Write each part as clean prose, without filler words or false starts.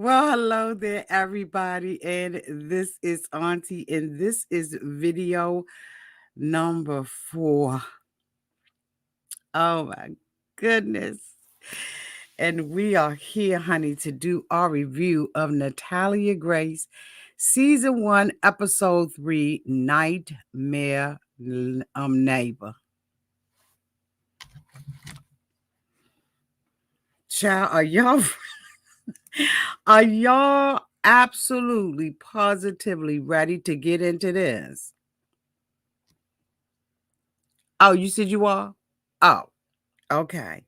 Well, hello there, everybody. And this is Auntie, and this is video number 4. Oh my goodness. And we are here, honey, to do our review of Natalia Grace, Season 1, Episode 3, Nightmare Neighbor. Child, are y'all absolutely positively ready to get into this? Oh, you said you are? Oh, okay.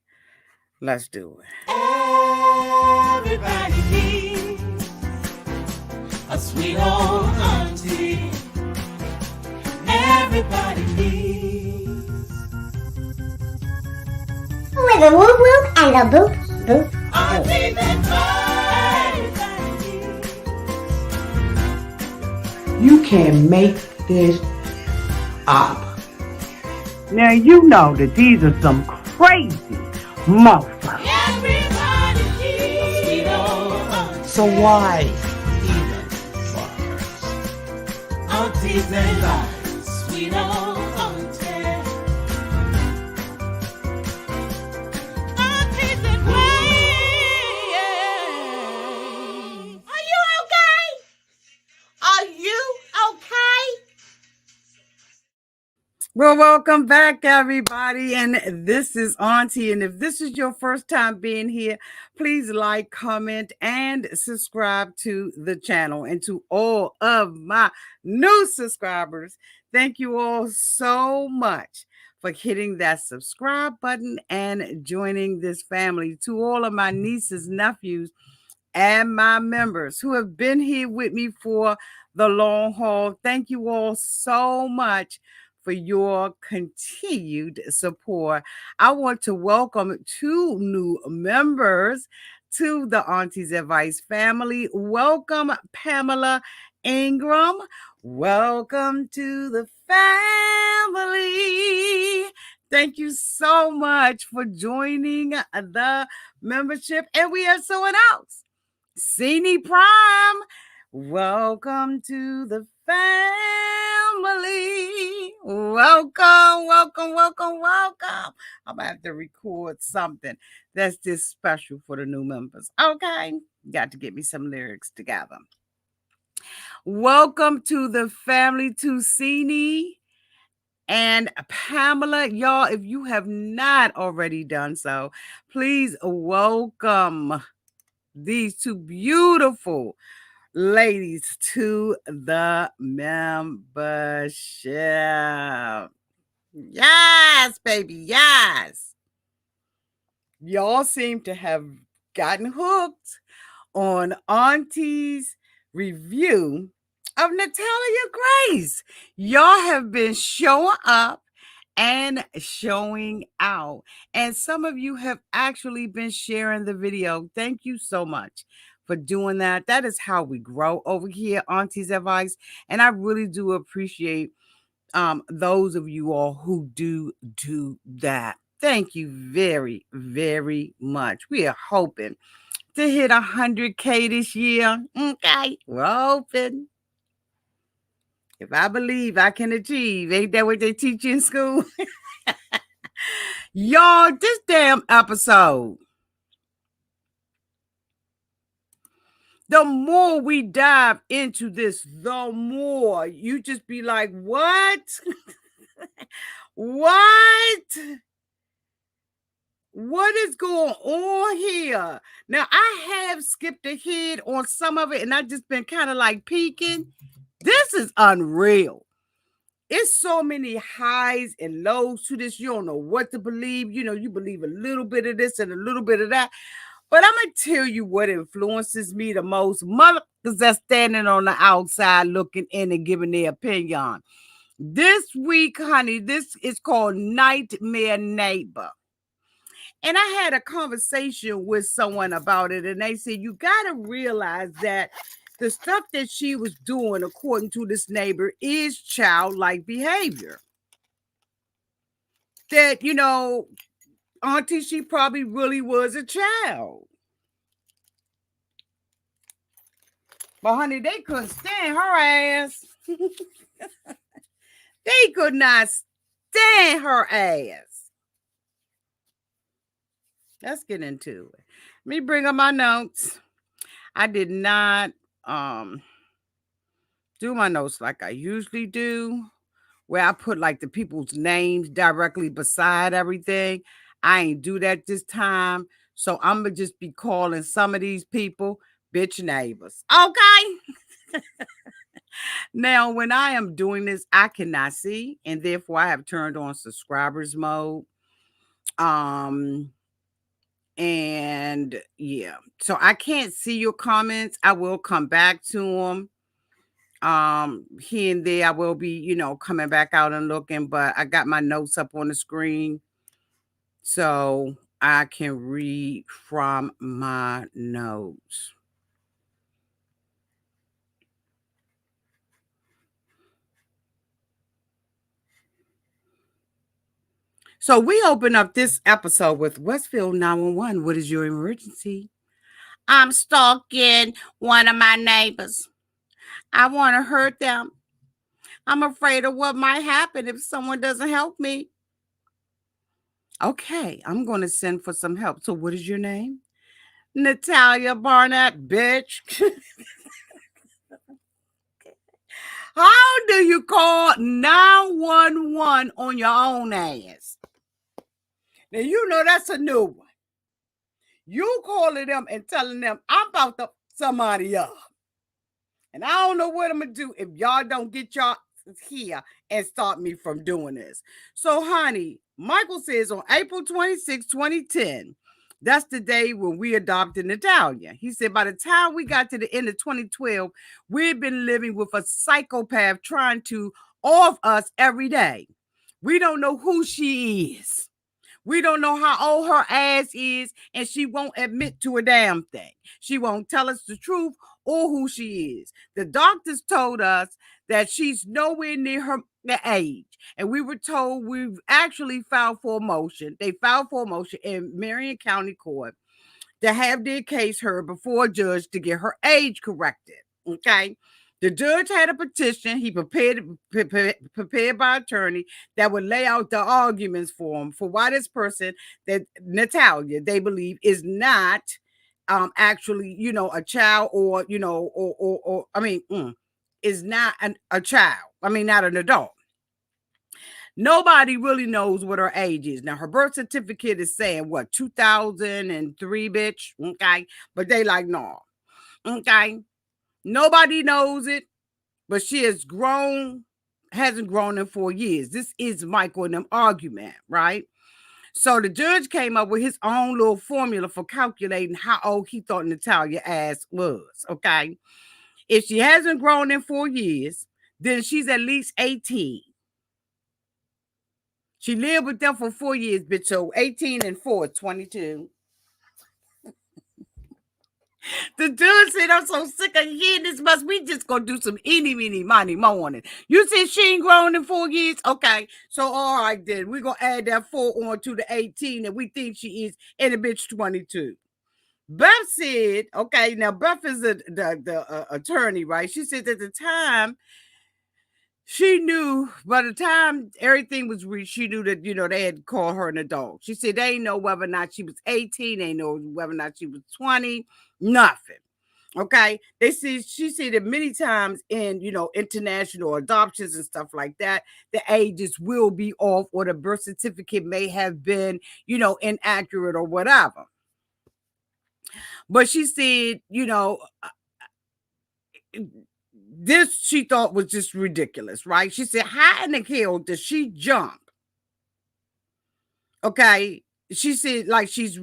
Let's do it. Everybody needs a sweet old auntie. Everybody needs with a whoop whoop and a boop boop auntie boop. that everybody needs. You can make this up. Now you know that these are some crazy motherfuckers. Everybody needs sweet old auntie. So why even fuckers? Aunties and lies, sweet old auntie. Aunties and ways. Are you okay? Are you okay? Well, welcome back, everybody. And this is Auntie. And if this is your first time being here, please like, comment, and subscribe to the channel. And to all of my new subscribers, thank you all so much for hitting that subscribe button and joining this family. To all of my nieces, nephews, and my members who have been here with me for the long haul, thank you all so much for your continued support. I want to welcome 2 new members to the Auntie's Advice family. Welcome, Pamela Ingram. Welcome to the family. Thank you so much for joining the membership. And we have someone else, Cine Prime. Welcome to the family. Welcome. I'm gonna have to record something that's just special for the new members. Okay, got to get me some lyrics together. Welcome to the family, to Cine and Pamela. Y'all, if you have not already done so, please welcome these 2 beautiful ladies to the membership. Yes, baby, yes. Y'all seem to have gotten hooked on Auntie's review of Natalia Grace. Y'all have been showing up and showing out. And some of you have actually been sharing the video. Thank you so much for doing that. That is how we grow over here, Auntie's Advice. And I really do appreciate those of you all who do that. Thank you very, very much. We are hoping to hit 100K this year. Okay, we're hoping. If I believe, I can achieve. Ain't that what they teach you in school? Y'all, this damn episode, the more we dive into this, the more you just be like, what? What? What is going on here? Now, I have skipped ahead on some of it, and I just been kind of like peeking. This is unreal. It's so many highs and lows to this. You don't know what to believe. You know, you believe a little bit of this and a little bit of that. But I'm going to tell you what influences me the most. Mothers that's standing on the outside looking in and giving their opinion. This week, honey, this is called Nightmare Neighbor. And I had a conversation with someone about it, and they said, you got to realize that the stuff that she was doing, according to this neighbor, is childlike behavior. That, you know, Auntie, she probably really was a child. But honey, they couldn't stand her ass. They could not stand her ass. Let's get into it. Let me bring up my notes. I did not do my notes like I usually do, where I put like the people's names directly beside everything. I ain't do that this time. So I'm going to just be calling some of these people bitch neighbors. Okay. Now, when I am doing this, I cannot see, and therefore I have turned on subscribers mode. And yeah, so I can't see your comments. I will come back to them. Here and there, I will be, coming back out and looking, but I got my notes up on the screen so I can read from my notes. So we open up this episode with Westfield 911. What is your emergency? I'm stalking one of my neighbors. I want to hurt them. I'm afraid of what might happen if someone doesn't help me. Okay, I'm going to send for some help. So what is your name? Natalia Barnett, bitch. How do you call 911 on your own ass? Now, you know that's a new one. You calling them and telling them, I'm about to somebody up. And I don't know what I'm going to do if y'all don't get y'all here and stop me from doing this. So, honey, Michael says on April 26, 2010, that's the day when we adopted Natalia. He said by the time we got to the end of 2012, we've been living with a psychopath trying to off us every day. We don't know who she is. We don't know how old her ass is, and she won't admit to a damn thing. She won't tell us the truth or who she is. The doctors told us that she's nowhere near the age, and we were told we've actually filed for a motion. They filed for a motion in Marion County Court to have their case heard before a judge to get her age corrected. Okay. The judge had a petition he prepared by attorney that would lay out the arguments for him for why this person, that Natalia, they believe is not actually, a child or, is not a child. Not an adult. Nobody really knows what her age is. Now, her birth certificate is saying, 2003, bitch? Okay. But they like, no. Okay. Nobody knows it, but she hasn't grown in 4 years. This is Michael and them argument, right? So the judge came up with his own little formula for calculating how old he thought Natalia ass was, okay? If she hasn't grown in 4 years, then she's at least 18. She lived with them for 4 years, bitch, so 18 and 4 is 22. The dude said, I'm so sick of hearing this much. We just gonna do some eeny, meeny, miny, morning. You said she ain't grown in 4 years? Okay. So, all right, then. We're gonna add that 4 on to the 18 that we think she is, and the bitch 22. Beth said, okay, now Beth is the attorney, right? She said at the time, she knew by the time everything was reached, she knew that, they had called her an adult. She said they didn't know whether or not she was 18. They didn't know whether or not she was 20, nothing. Okay. She said that many times in, international adoptions and stuff like that, the ages will be off or the birth certificate may have been, inaccurate or whatever. But she said, this she thought was just ridiculous, right? She said, how in the hell does she jump? Okay. She said, like, she's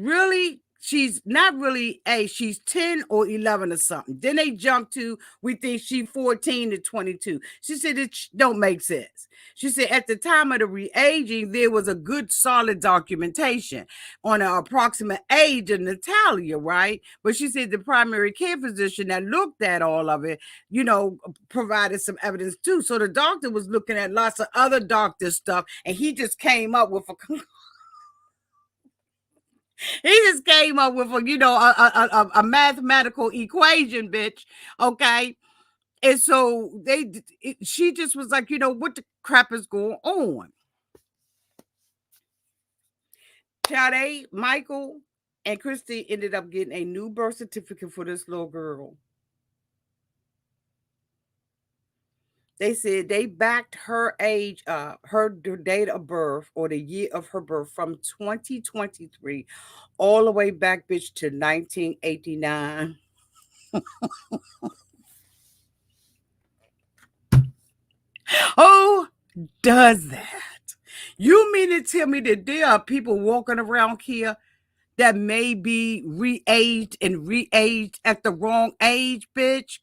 not really she's 10 or 11 or something. Then they jump to, we think she's 14 to 22. She said, it don't make sense. She said, at the time of the re-aging, there was a good solid documentation on an approximate age of Natalia, right? But she said the primary care physician that looked at all of it, provided some evidence too. So the doctor was looking at lots of other doctor stuff, and he just came up with He just came up with a mathematical equation, bitch. Okay. And so she just was like, what the crap is going on? Child, Michael and Christy ended up getting a new birth certificate for this little girl. They said they backed her age, her date of birth or the year of her birth from 2023 all the way back, bitch, to 1989. Who does that? You mean to tell me that there are people walking around here that may be re-aged and re-aged at the wrong age, bitch?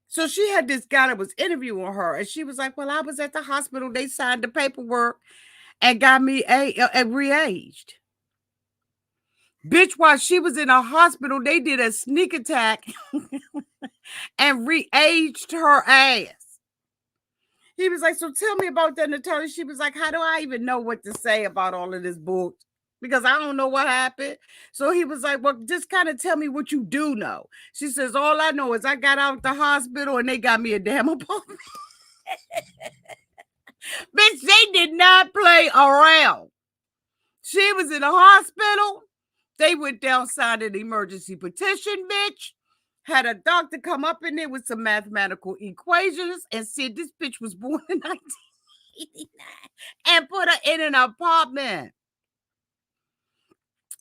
So she had this guy that was interviewing her, and she was like, well, I was at the hospital. They signed the paperwork and got me a re-aged. Bitch, while she was in a hospital, they did a sneak attack and re-aged her ass. He was like, so tell me about that, Natalia. She was like, how do I even know what to say about all of this book? Because I don't know what happened. So he was like, well, just kind of tell me what you do know. She says, all I know is I got out the hospital and they got me a damn apartment. Bitch, they did not play around. She was in a hospital. They went down, signed an emergency petition, bitch. Had a doctor come up in there with some mathematical equations and said this bitch was born in 1989 and put her in an apartment.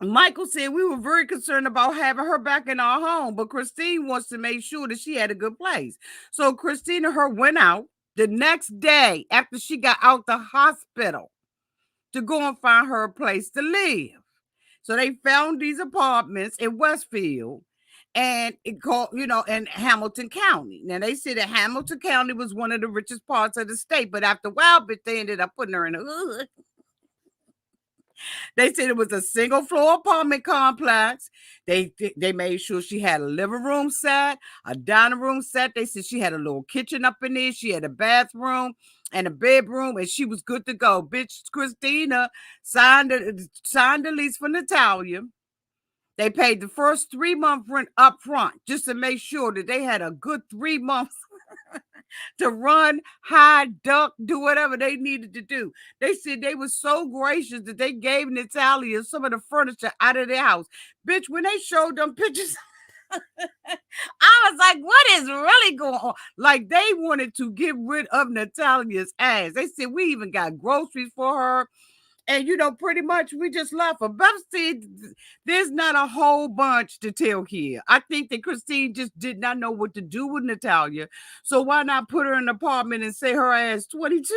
Michael said we were very concerned about having her back in our home, but Christine wants to make sure that she had a good place. So Christine and her went out the next day after she got out the hospital to go and find her a place to live. So they found these apartments in Westfield and it called, in Hamilton County. Now they said that Hamilton County was one of the richest parts of the state, but after a while, but they ended up putting her in the hood. They said it was a single floor apartment complex. They made sure she had a living room set, a dining room set. They said she had a little kitchen up in there. She had a bathroom and a bedroom, and she was good to go. Bitch, Christina signed the lease for Natalia. They paid the first 3-month rent up front just to make sure that they had a good 3 months to run, hide, duck, do whatever they needed to do. They said they were so gracious that they gave Natalia some of the furniture out of their house. Bitch, when they showed them pictures, I was like, what is really going on? Like, they wanted to get rid of Natalia's ass. They said, we even got groceries for her. And, pretty much we just left her. Beth said there's not a whole bunch to tell here. I think that Christine just did not know what to do with Natalia. So why not put her in an apartment and say her ass 22?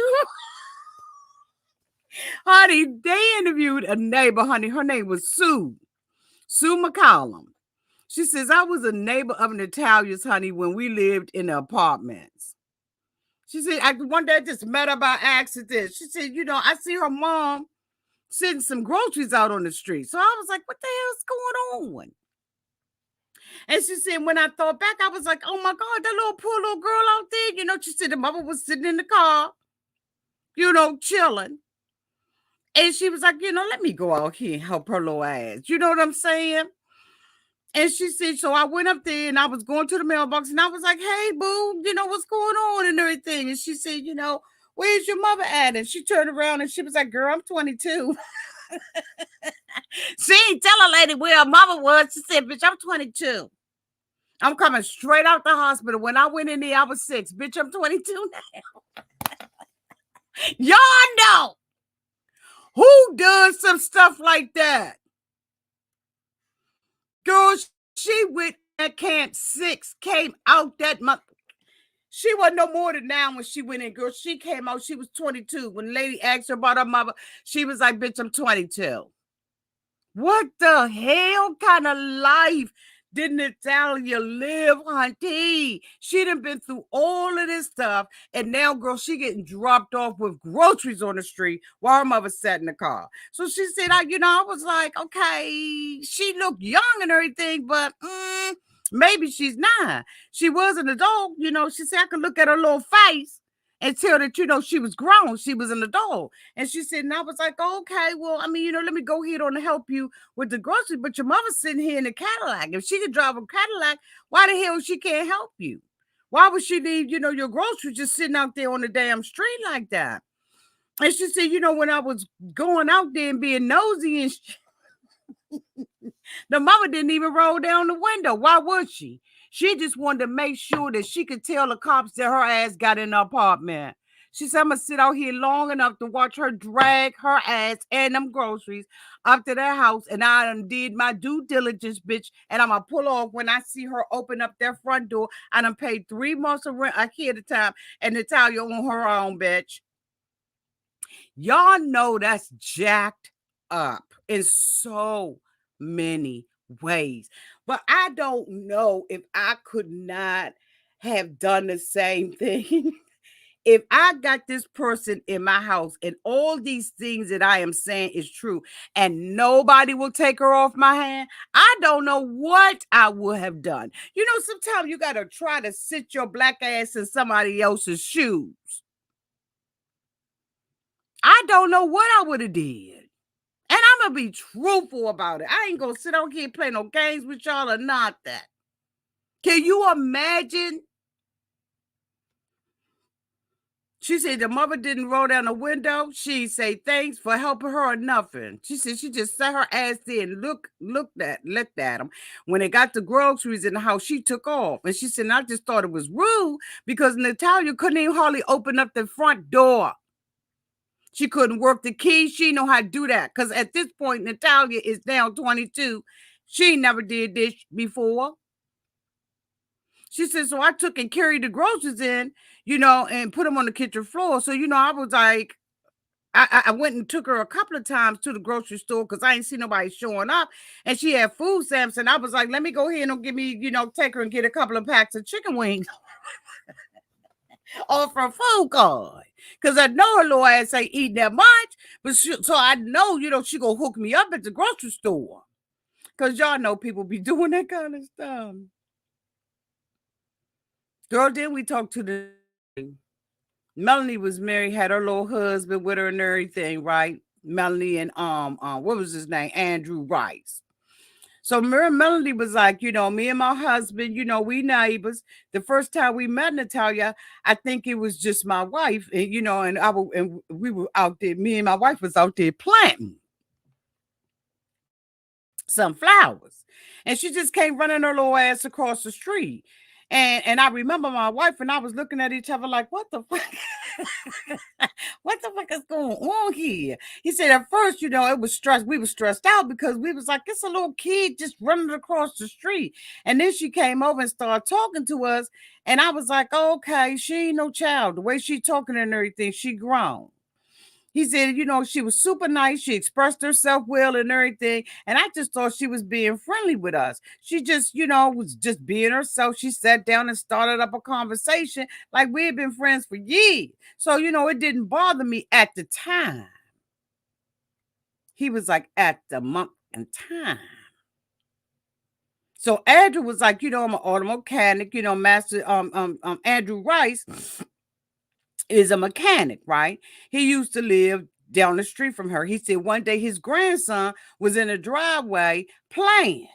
Honey, they interviewed a neighbor, honey. Her name was Sue McCollum. She says, I was a neighbor of Natalia's, honey, when we lived in the apartments. She said, one day I just met her by accident. She said, I see her mom sitting some groceries out on the street. So I was like, what the hell's going on? And she said, when I thought back, I was like, oh my God, that poor little girl out there. She said the mother was sitting in the car, chilling. And she was like, let me go out here and help her little ass. You know what I'm saying? And she said, so I went up there and I was going to the mailbox and I was like, hey, boo, what's going on and everything. And she said, where's your mother at? And she turned around and she was like, girl, I'm 22. She didn't tell a lady where her mother was. She said, bitch, I'm 22. I'm coming straight out the hospital. When I went in there, I was 6. Bitch, I'm 22 now. Y'all know who does some stuff like that? Girl, she went at camp 6, came out that month. She wasn't no more than now when she went in, girl. She came out, she was 22. When the lady asked her about her mother, she was like, bitch, I'm 22. What the hell kind of life did Natalia live, Auntie? She done been through all of this stuff, and now, girl, she getting dropped off with groceries on the street while her mother sat in the car. So she said, I was like, okay, she looked young and everything, but maybe she's not. She was an adult, she said, I could look at her little face until that, she was grown. She was an adult. And she said, and I was like, oh, okay, well, I mean, let me go ahead on to help you with the groceries. But your mother's sitting here in the Cadillac. If she could drive a Cadillac, why the hell she can't help you? Why would she leave, your groceries just sitting out there on the damn street like that? And she said, when I was going out there and being nosy and the mama didn't even roll down the window. Why would she? She just wanted to make sure that she could tell the cops that her ass got in the apartment. She said, I'm going to sit out here long enough to watch her drag her ass and them groceries up to their house. And I done did my due diligence, bitch. And I'm going to pull off when I see her open up their front door. I done paid 3 months of rent ahead of time. And Natalia on her own, bitch. Y'all know that's jacked up in so many ways. But I don't know if I could not have done the same thing. If I got this person in my house and all these things that I am saying is true and nobody will take her off my hand, I don't know what I would have done. Sometimes you got to try to sit your black ass in somebody else's shoes. I don't know what I would have did. And I'm going to be truthful about it. I ain't going to sit out here and play no games with y'all or not that. Can you imagine? She said the mother didn't roll down the window. She say thanks for helping her or nothing. She said she just sat her ass there and looked at them. When they got the groceries in the house, she took off. And she said, and I just thought it was rude because Natalia couldn't even hardly open up the front door. She couldn't work the key. She know how to do that. Because at this point, Natalia is now 22. She never did this before. She said, so I took and carried the groceries in, and put them on the kitchen floor. So, I was like, I went and took her a couple of times to the grocery store because I ain't see nobody showing up. And she had food stamps. And I was like, let me go ahead and give me, take her and get a couple of packs of chicken wings off her food card. Because I know her little ass ain't eating that much. But so I know, she gonna hook me up at the grocery store. Because y'all know people be doing that kind of stuff. Girl, then we talked to the Melanie was married, had her little husband with her and everything, right? Melanie and what was his name? Andrew Rice. So Melanie was like, me and my husband, we neighbors. The first time we met Natalia, I think it was just my wife, and and we were out there. Me and my wife was out there planting some flowers, and she just came running her little ass across the street. And I remember my wife and I was looking at each other like, what the fuck? What the fuck is going on here? He said at first, it was stressed. We were stressed out because we was like, it's a little kid just running across the street. And then she came over and started talking to us. And I was like, oh, okay, she ain't no child. The way she talking and everything, she grown. He said, she was super nice. She expressed herself well and everything. And I just thought she was being friendly with us. She just, was just being herself. She sat down and started up a conversation like we had been friends for years. So, it didn't bother me at the time. He was like, at the month and time. So Andrew was like, I'm an auto mechanic, Master Andrew Rice is a mechanic, right? He used to live down the street from her. He said one day his grandson was in a driveway playing.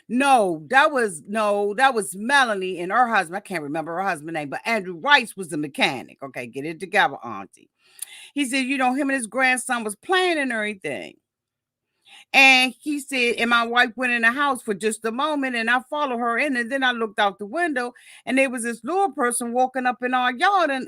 That was Melanie and her husband. I can't remember her husband's name, but Andrew Rice was the mechanic. Okay, get it together, Auntie. He said, him and his grandson was playing and everything. And he said, and my wife went in the house for just a moment and I followed her in. And then I looked out the window and there was this little person walking up in our yard and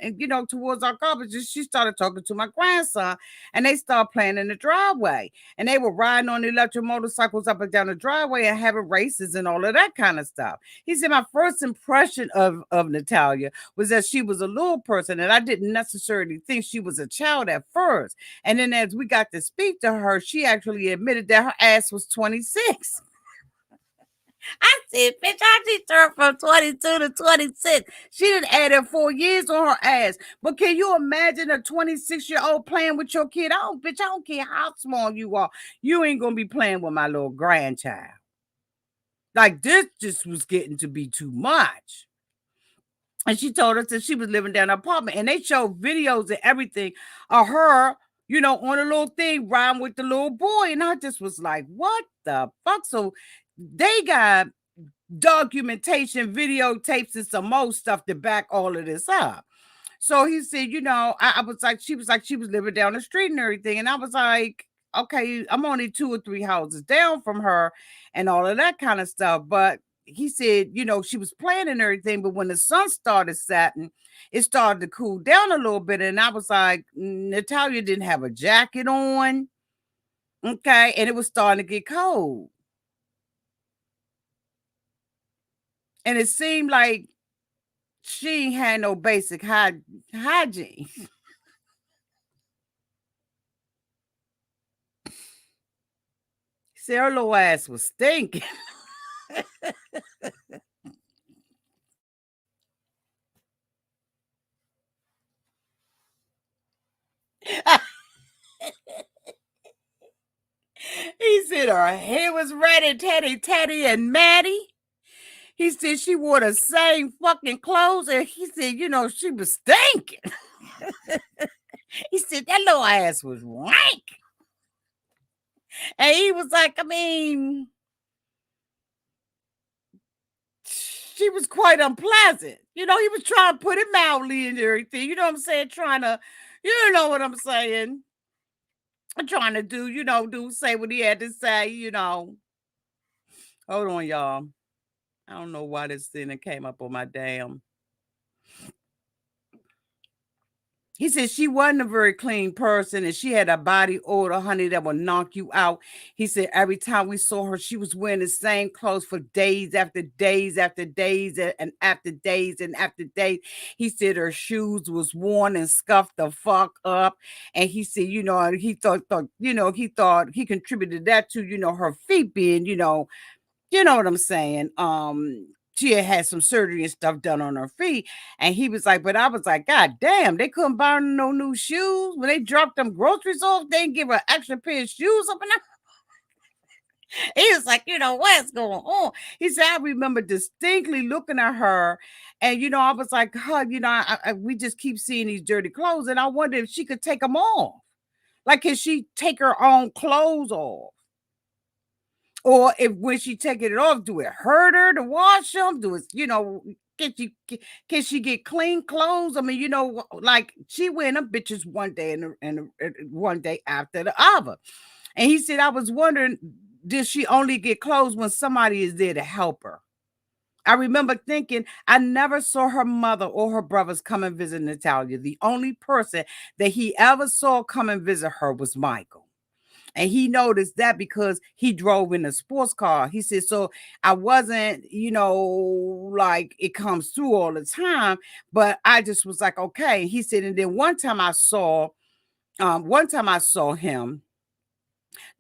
towards our garbage. And she started talking to my grandson and they started playing in the driveway. And they were riding on the electric motorcycles up and down the driveway and having races and all of that kind of stuff. He said, my first impression of Natalia was that she was a little person and I didn't necessarily think she was a child at first. And then as we got to speak to her, she actually admitted that her ass was 26. I said, bitch, I just turned from 22 to 26. She done added 4 years on her ass. But can you imagine a 26-year-old playing with your kid? I don't care how small you are. You ain't going to be playing with my little grandchild. Like, this just was getting to be too much. And she told us that she was living down in her apartment. And they showed videos and everything of her, on a little thing, riding with the little boy. And I just was like, what the fuck? So they got documentation, videotapes, and some more stuff to back all of this up. So he said, I was like, she was living down the street and everything. And I was like, okay, I'm only 2 or 3 houses down from her and all of that kind of stuff. But he said, she was playing and everything. But when the sun started setting, it started to cool down a little bit. And I was like, Natalia didn't have a jacket on. Okay. And it was starting to get cold. And it seemed like she ain't had no basic hygiene. See, her little ass was stinking. He said her hair was ready, Teddy, and Maddie. He said she wore the same fucking clothes, and he said, she was stinking. He said that little ass was rank. And he was like, she was quite unpleasant. He was trying to put it mildly and everything. You know what I'm saying? Trying to, you know what I'm saying? Trying to say what he had to say, Hold on, y'all. I don't know why this thing came up on my damn. He said she wasn't a very clean person and she had a body odor, honey, that would knock you out. He said every time we saw her, she was wearing the same clothes for days after days after days and after days and after days. He said her shoes was worn and scuffed the fuck up. And he said, he thought he contributed that to, her feet being, you know what I'm saying? She had some surgery and stuff done on her feet. And he was like, but I was like, God damn, they couldn't buy her no new shoes. When they dropped them groceries off, they didn't give her an extra pair of shoes up and down. He was like, what's going on? He said, I remember distinctly looking at her. And, I was like, we just keep seeing these dirty clothes. And I wonder if she could take them off. Like, can she take her own clothes off? Or if when she taking it off, do it hurt her to wash them? Do it, can she get clean clothes? I mean, like she wearing them bitches one day and one day after the other. And he said, I was wondering, did she only get clothes when somebody is there to help her? I remember thinking I never saw her mother or her brothers come and visit Natalia. The only person that he ever saw come and visit her was Michael. And he noticed that because he drove in a sports car. He said, so I wasn't, like it comes through all the time, but I just was like, okay. He said, and then one time I saw him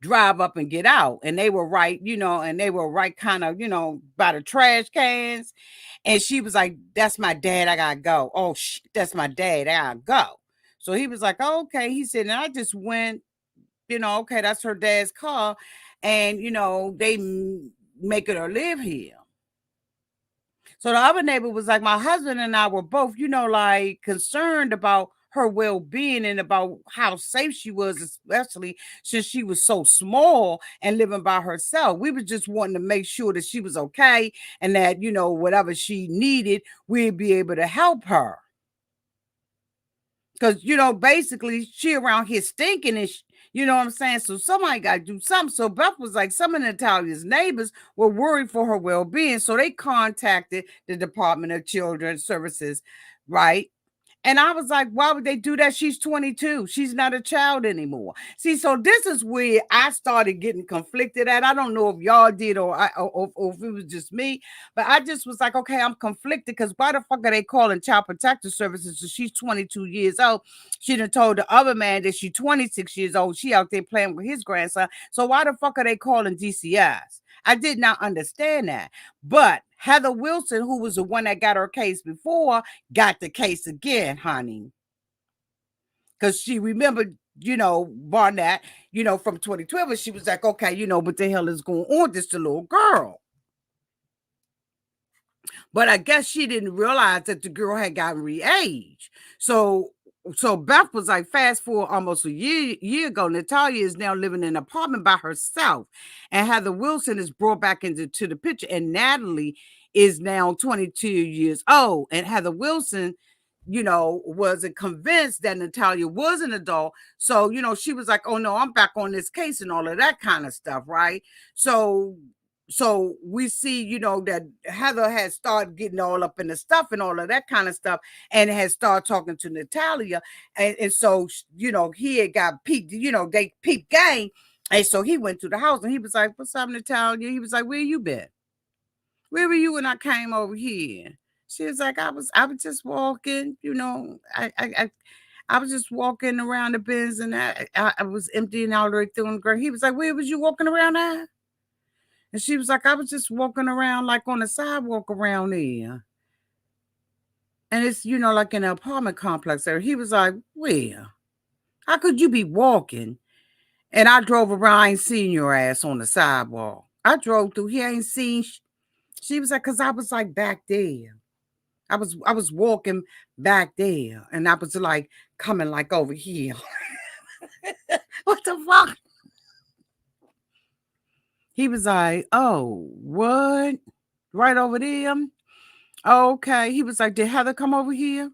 drive up and get out, and they were right, kind of, by the trash cans. And she was like, that's my dad, I gotta go. Oh, that's my dad, I gotta go. So he was like, oh, okay. He said, and I just went, okay, that's her dad's car. And, they making her live here. So the other neighbor was like, my husband and I were both, like concerned about her well-being and about how safe she was, especially since she was so small and living by herself. We were just wanting to make sure that she was okay and that, whatever she needed, we'd be able to help her. Because, basically she around here stinking and you know what I'm saying? So somebody got to do something. So Beth was like, some of Natalia's neighbors were worried for her well-being. So they contacted the Department of Children's Services, right? And I was like, why would they do that? She's 22. She's not a child anymore. See, so this is where I started getting conflicted at. I don't know if y'all did or if it was just me, but I just was like, okay, I'm conflicted because why the fuck are they calling Child Protective Services? So she's 22 years old. She done told the other man that she's 26 years old. She out there playing with his grandson. So why the fuck are they calling DCIs? I did not understand that. But Heather Wilson, who was the one that got her case before, got the case again, honey. Because she remembered, Barnett, from 2012, and she was like, okay, what the hell is going on? This the little girl. But I guess she didn't realize that the girl had gotten re-aged. So Beth was like, fast forward almost a year ago, Natalia is now living in an apartment by herself. And Heather Wilson is brought back into the picture. And Natalie is now 22 years old. And Heather Wilson, wasn't convinced that Natalia was an adult. So, she was like, oh no, I'm back on this case and all of that kind of stuff, right? So we see, that Heather has started getting all up in the stuff and all of that kind of stuff, and has started talking to Natalia. And so, he had got peeped, they peeped game. And so he went to the house and he was like, what's up, Natalia? He was like, where you been? Where were you when I came over here? She was like, I was just walking, I was just walking around the bins, and I was emptying out right through the ground. He was like, where was you walking around at? And she was like, I was just walking around like on the sidewalk around there. And it's, like in an apartment complex there. He was like, where? How could you be walking? And I drove around, I ain't seen your ass on the sidewalk. I drove through here, I ain't seen. She was like, because I was like back there. I was walking back there. And I was like coming like over here. What the fuck? He was like, oh, what? Right over there? Okay. He was like, did Heather come over here?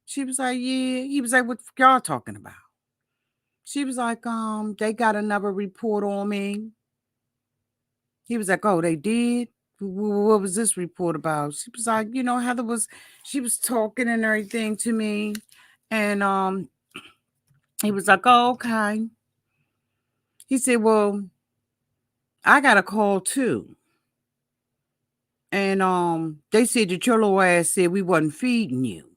She was like, yeah. He was like, what y'all talking about? She was like, they got another report on me. He was like, oh, they did? What was this report about? She was like, Heather she was talking and everything to me. And he was like, oh, okay. He said, well, I got a call too. And they said that your little ass said we wasn't feeding you.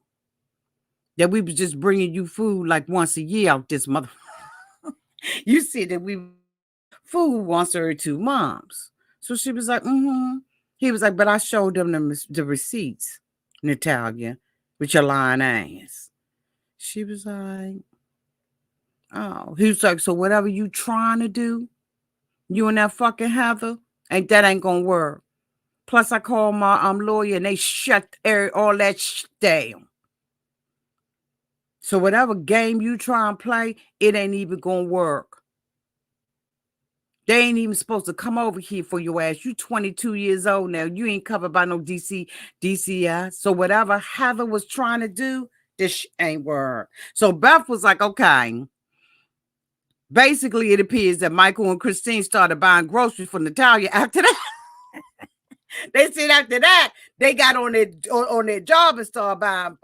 That we was just bringing you food like once a year out this mother. You said that we food once every 2 months. So she was like, mm-hmm. He was like, but I showed them the receipts, Natalia, with your lying ass. She was like, oh. He was like, so whatever you trying to do, you and that fucking Heather, ain't gonna work. Plus, I called my lawyer and they shut all that down. So whatever game you try and play, it ain't even gonna work. They ain't even supposed to come over here for your ass. You 22 years old now. You ain't covered by no DCI. So whatever Heather was trying to do, this ain't work. So Beth was like, okay. Basically, it appears that Michael and Christine started buying groceries for Natalia after that. They said after that, they got on their job and started buying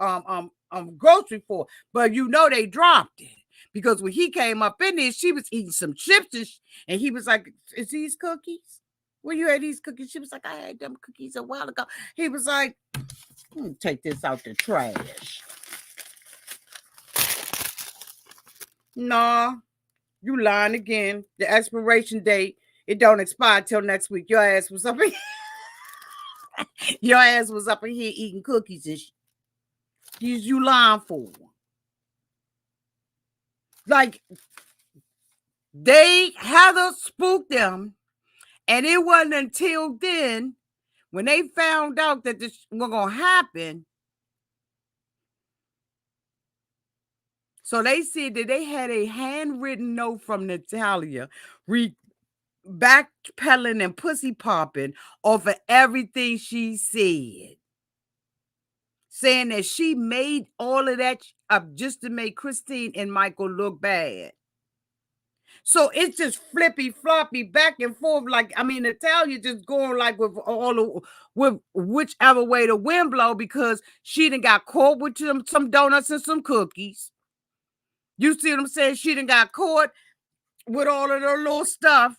grocery for. But they dropped it. Because when he came up in there, she was eating some chips and he was like, is these cookies? Where you had these cookies? She was like, I had them cookies a while ago. He was like, take this out the trash. Nah, you lying again. The expiration date, it don't expire till next week. Your ass was up in Your ass was up in here eating cookies and you lying for. Like, Heather spooked them, and it wasn't until then when they found out that this was going to happen. So they said that they had a handwritten note from Natalia backpedaling and pussy popping off of everything she said. Saying that she made all of that up just to make Christine and Michael look bad. So it's just flippy floppy back and forth. Like, I mean, Natalia just going like with whichever way the wind blow, because she done got caught with some donuts and some cookies. You see what I'm saying? She done got caught with all of her little stuff.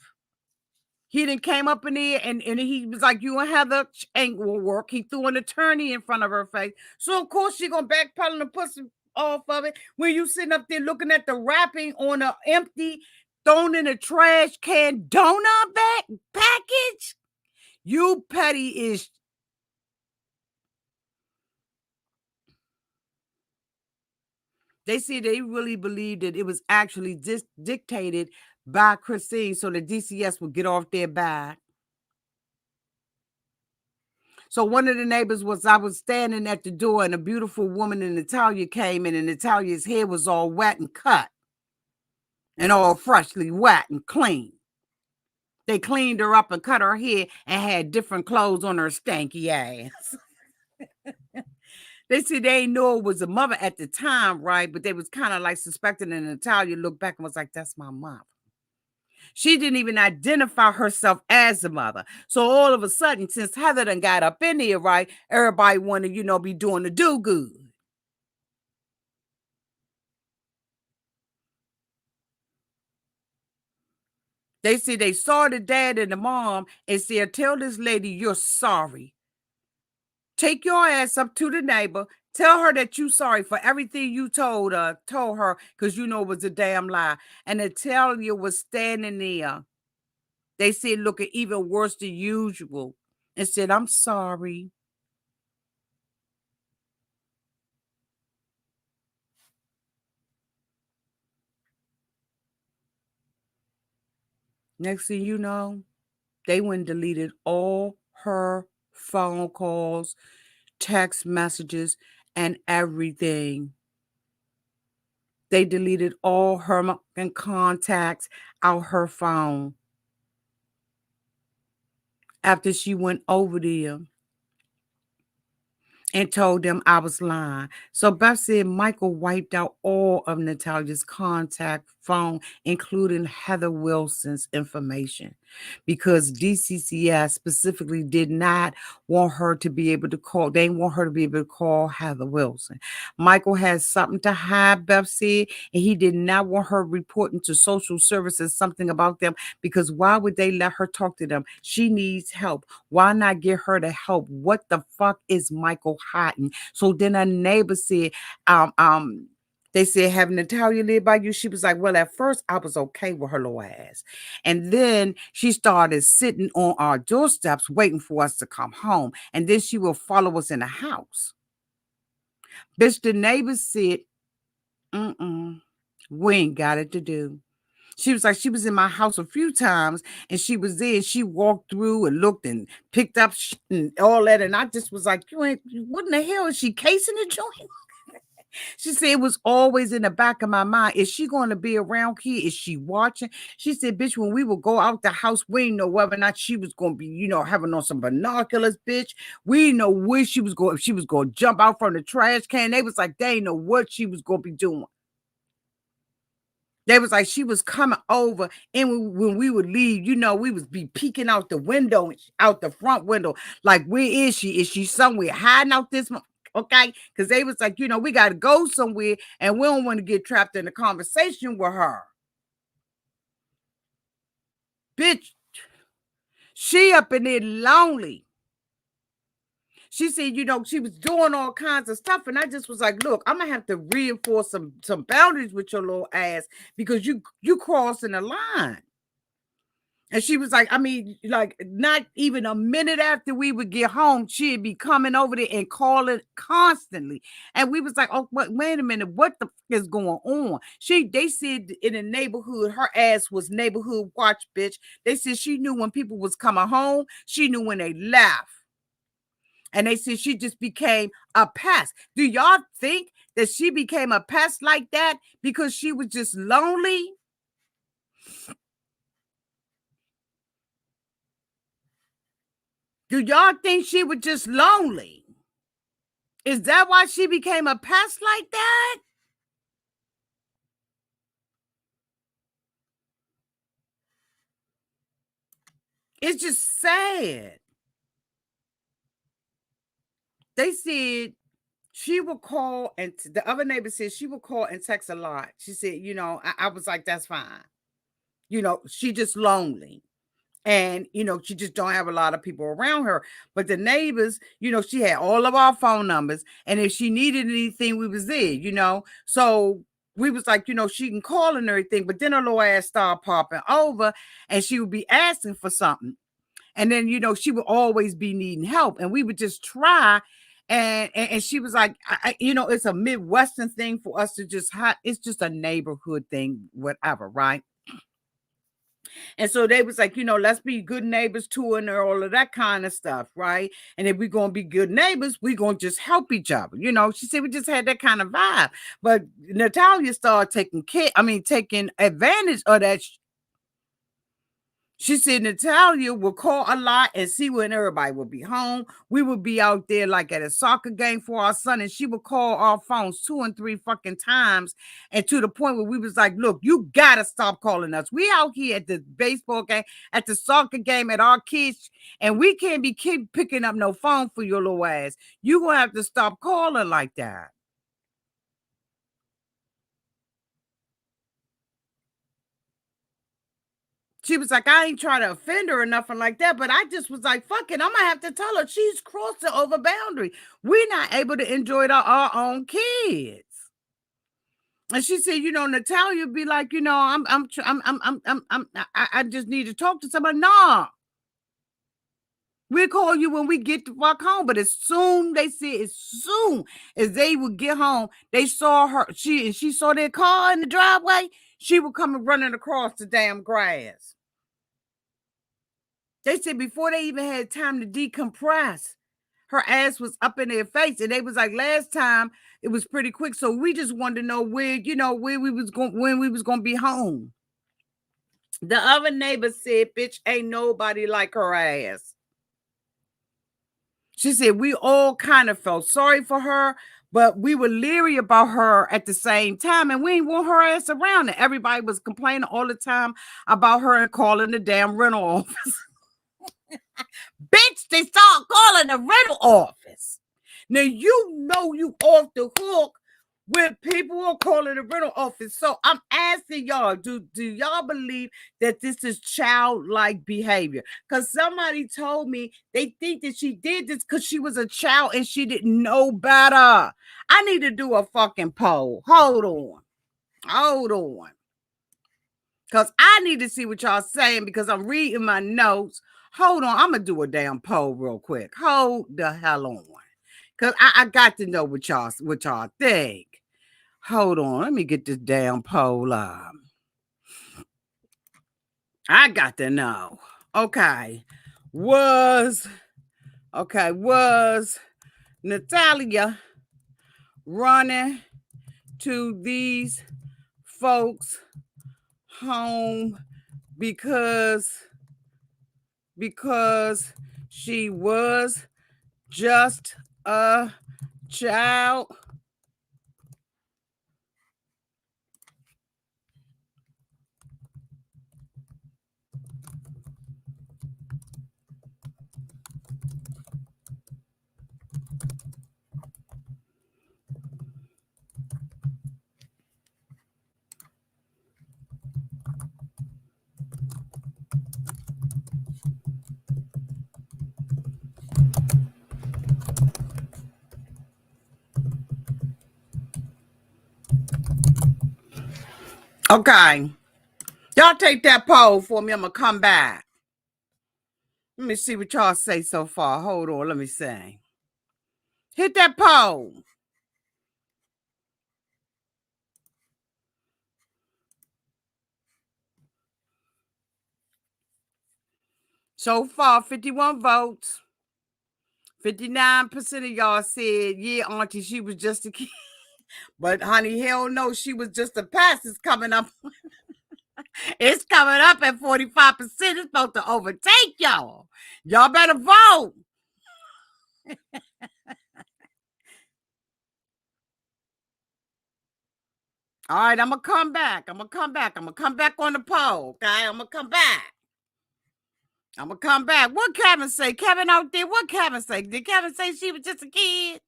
He done came up in there and he was like, you and Heather ain't gonna work. He threw an attorney in front of her face. So of course she gonna backpedal and pussy off of it. When you sitting up there looking at the wrapping on an empty, thrown in a trash can donut package, you petty is. They say they really believed that it was actually dictated by Christine so the DCS would get off their back. So one of the neighbors I was standing at the door, and a beautiful woman in Natalia came in, and Natalia's hair was all wet and cut and all freshly wet and clean. They cleaned her up and cut her hair and had different clothes on her stanky ass. They said they knew it was a mother at the time, right? But they was kind of like suspecting, and Natalia looked back and was like, that's my mother. She didn't even identify herself as a mother. So all of a sudden, since Heather done got up in here, right, everybody wanted, be doing the do good. They said they saw the dad and the mom and said, tell this lady you're sorry. Take your ass up to the neighbor. Tell her that you sorry for everything you told her, because it was a damn lie. And Natalia was standing there. They said looking even worse than usual and said, I'm sorry. Next thing you know, they went and deleted all her phone calls, text messages, and everything. They deleted all her contacts out her phone after she went over there and told them I was lying. So Beth said Michael wiped out all of Natalia's contact phone, including Heather Wilson's information, because DCCS specifically did not want her to be able to call. They want her to be able to call Heather Wilson. Michael has something to hide, Beth said, and he did not want her reporting to social services something about them, because why would they let her talk to them? She needs help. Why not get her to help? What the fuck is Michael hiding? So then a neighbor said, they said, have Natalia live by you? She was like, well, at first I was okay with her little ass. And then she started sitting on our doorsteps waiting for us to come home. And then she will follow us in the house. Bitch, the neighbor said, we ain't got it to do. She was like, she was in my house a few times and she was there. She walked through and looked and picked up and all that. And I just was like, what in the hell? Is she casing the joint? She said it was always in the back of my mind. Is she going to be around here? Is she watching? She said, bitch, when we would go out the house, we didn't know whether or not she was going to be, having on some binoculars, bitch. We didn't know where she was going. If she was going to jump out from the trash can. They was like, they didn't know what she was going to be doing. They was like, she was coming over, and when we would leave, we would be peeking out the window, out the front window, like, where is she? Is she somewhere hiding out this month? Okay, because they was like, we got to go somewhere, and we don't want to get trapped in a conversation with her. Bitch, she up in there lonely. She said, she was doing all kinds of stuff. And I just was like, look, I'm going to have to reinforce some boundaries with your little ass, because you crossing the line. And she was like, not even a minute after we would get home, she'd be coming over there and calling constantly. And we was like, oh, wait a minute, what the fuck is going on? They said in the neighborhood, her ass was neighborhood watch, bitch. They said she knew when people was coming home. She knew when they left. And they said she just became a pest. Do y'all think that she became a pest like that because she was just lonely? Do y'all think she was just lonely? Is that why she became a pest like that? It's just sad. They said she would call, and the other neighbor said she would call and text a lot. She said, I was like, that's fine. She just lonely. And, she just don't have a lot of people around her. But the neighbors, she had all of our phone numbers. And if she needed anything, we was there, So we was like, she can call and everything. But then her little ass started popping over and she would be asking for something. And then, she would always be needing help. And we would just try. And she was like, it's a Midwestern thing for us to just it's just a neighborhood thing, whatever, right? And so they was like, let's be good neighbors too, and all of that kind of stuff, right? And if we're gonna be good neighbors, we're gonna just help each other. She said we just had that kind of vibe. But Natalia started taking advantage of that. She said Natalia would call a lot and see when everybody would be home. We would be out there like at a soccer game for our son, and she would call our phones 2 and 3 fucking times, and to the point where we was like, look, you gotta stop calling us. We out here at the baseball game, at the soccer game, at our kids, and we can't keep picking up no phone for your little ass. You gonna have to stop calling like that. She was like, I ain't trying to offend her or nothing like that, but I just was like, fuck it, I'm gonna have to tell her she's crossed the over boundary. We're not able to enjoy our own kids. And she said, Natalia be like, I just need to talk to somebody. Nah, we'll call you when we get the fuck home. But as soon as they would get home, they saw her. She saw their car in the driveway. She would come running across the damn grass. They said before they even had time to decompress, her ass was up in their face. And they was like, last time it was pretty quick. So we just wanted to know where we was going, when we was going to be home. The other neighbor said, bitch, ain't nobody like her ass. She said, we all kind of felt sorry for her, but we were leery about her at the same time. And we didn't want her ass around. And everybody was complaining all the time about her and calling the damn rental office. Bitch, they start calling the rental office. Now, you off the hook when people are calling the rental office. So I'm asking y'all, do y'all believe that this is childlike behavior? Because somebody told me they think that she did this because she was a child and she didn't know better. I need to do a fucking poll. Hold on. Because I need to see what y'all saying because I'm reading my notes. Hold on. I'm going to do a damn poll real quick. Hold the hell on. Because I got to know what y'all think. Hold on. Let me get this damn poll up. I got to know. Okay. Was Natalia running to these folks' home because she was just a child? Okay. Y'all take that poll for me. I'm going to come back. Let me see what y'all say so far. Hold on. Let me see. Hit that poll. So far, 51 votes. 59% of y'all said, yeah, Auntie, she was just a kid. But honey, hell no, she was just a pass. It's coming up. It's coming up at 45%. It's supposed to overtake y'all. Y'all better vote. All right, I'm going to come back. I'm going to come back on the poll, okay? I'm going to come back. What Kevin say? Kevin out there, what Kevin say? Did Kevin say she was just a kid?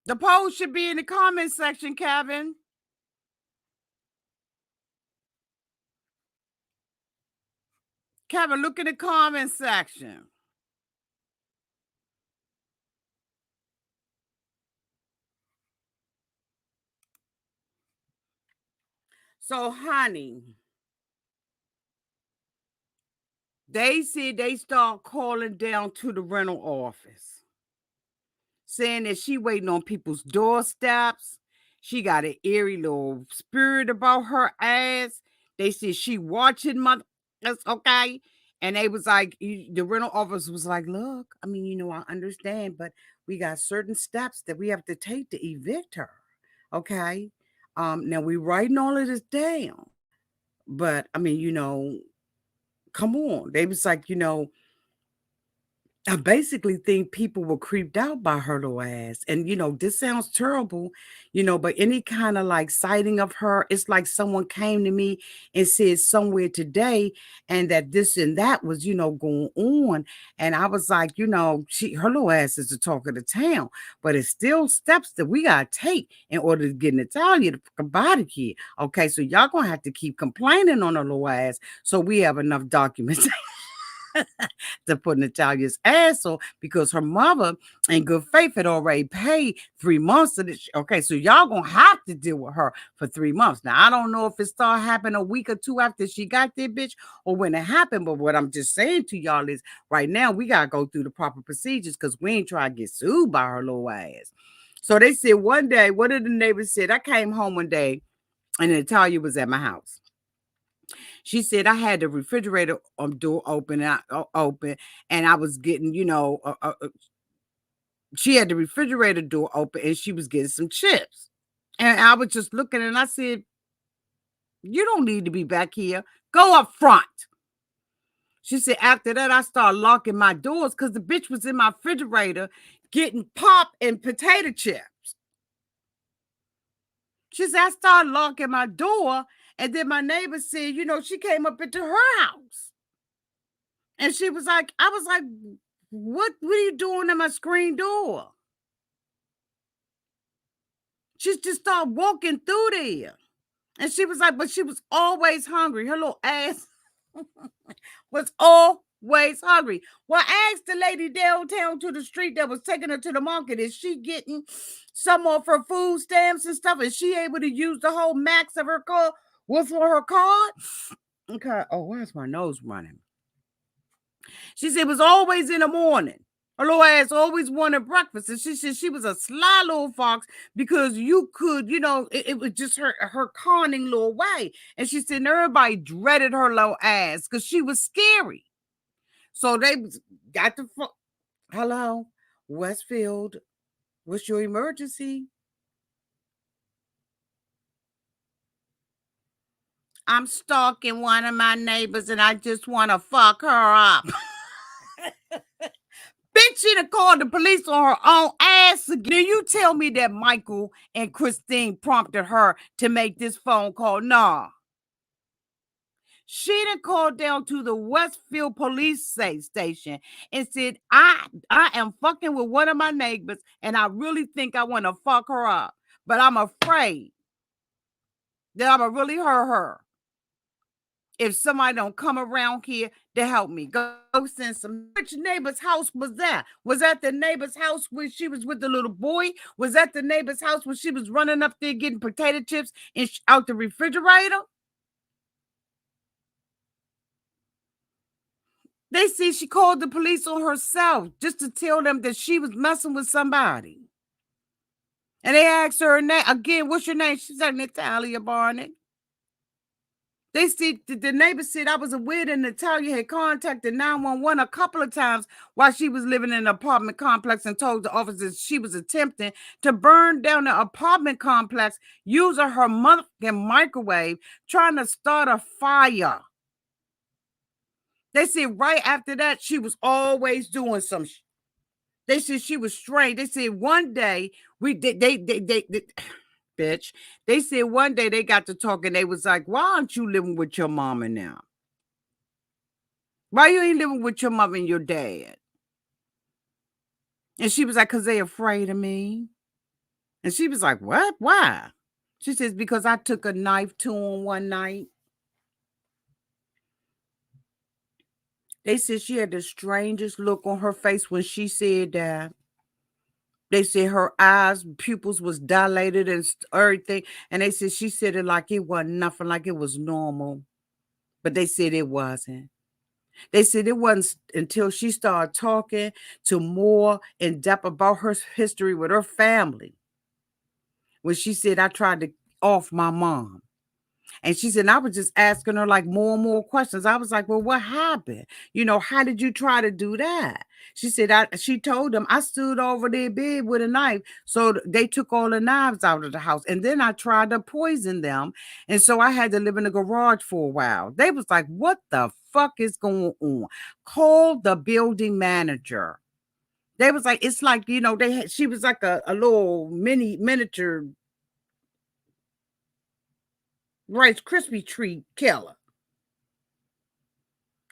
The poll should be in the comment section, Kevin. Kevin, look in the comment section. So, honey, they said they start calling down to the rental office. saying that she waiting on people's doorsteps. She got an eerie little spirit about her ass. They said she watching mother. That's okay. And they was like, the rental office was like, look, I mean, I understand, but we got certain steps that we have to take to evict her. Okay. Now we writing all of this down. But I mean, come on. They was like, I basically think people were creeped out by her little ass. And, this sounds terrible, but any kind of like sighting of her, it's like someone came to me and said somewhere today and that this and that was, going on. And I was like, her little ass is the talk of the town, but it's still steps that we got to take in order to get Natalia to come out of here. Okay, so y'all going to have to keep complaining on her little ass so we have enough documentation. To put Natalia's ass on because her mother in good faith had already paid 3 months of this. Okay, so y'all gonna have to deal with her for 3 months. Now, I don't know if it started happening a week or two after she got there, bitch, or when it happened, but what I'm just saying to y'all is right now we gotta go through the proper procedures because we ain't trying to get sued by her little ass. So they said one day, what did the neighbors said? I came home one day and Natalia was at my house. She said I had the refrigerator door open and I was getting, she had the refrigerator door open and she was getting some chips. And I was just looking and I said, you don't need to be back here. Go up front. She said, after that, I started locking my doors because the bitch was in my refrigerator getting pop and potato chips. She said, I started locking my door. And then my neighbor said, she came up into her house. And she was like, I was like, what are you doing at my screen door? She just started walking through there. And she was like, but she was always hungry. Her little ass was always hungry. Well, I asked the lady downtown to the street that was taking her to the market, is she getting some of her food stamps and stuff? Is she able to use the whole max of her car with her card? Okay. Oh, where's my nose running? She said it was always in the morning. Her little ass always wanted breakfast. And she said she was a sly little fox because you could, it was just her conning little way. And she said everybody dreaded her little ass because she was scary. So they got the hello, Westfield, what's your emergency? I'm stalking one of my neighbors and I just want to fuck her up. Bitch, she done called the police on her own ass again. You tell me that Michael and Christine prompted her to make this phone call. Nah. She done called down to the Westfield police station and said, I am fucking with one of my neighbors and I really think I want to fuck her up. But I'm afraid that I'm going to really hurt her if somebody don't come around here to help me. Go send some. Which neighbor's house was that? Was that the neighbor's house where she was with the little boy? Was that the neighbor's house where she was running up there getting potato chips out the refrigerator? They see she called the police on herself just to tell them that she was messing with somebody. And they asked her name again, what's your name? She said Natalia Barnett. They said the neighbor said I was aware that Natalia had contacted 911 a couple of times while she was living in an apartment complex and told the officers she was attempting to burn down the apartment complex using her motherfucking microwave, trying to start a fire. They said right after that, she was always doing some shit. They said she was strange. They said one day bitch. They said one day they got to talking. They was like, why aren't you living with your mama now? Why you ain't living with your mom and your dad? And she was like, because they afraid of me. And she was like, what? Why? She says, because I took a knife to him one night. They said she had the strangest look on her face when she said that. They said her eyes, pupils was dilated and everything. And they said she said it like it wasn't nothing, like it was normal. But they said it wasn't. They said it wasn't until she started talking to more in depth about her history with her family when she said, I tried to off my mom. And she said, I was just asking her like more and more questions. I was like, well, what happened? How did you try to do that? She said, she told them I stood over their bed with a knife. So they took all the knives out of the house. And then I tried to poison them. And so I had to live in the garage for a while. They was like, what the fuck is going on? Call the building manager. They was like, it's like, she was like a little miniature Rice Krispie treat killer.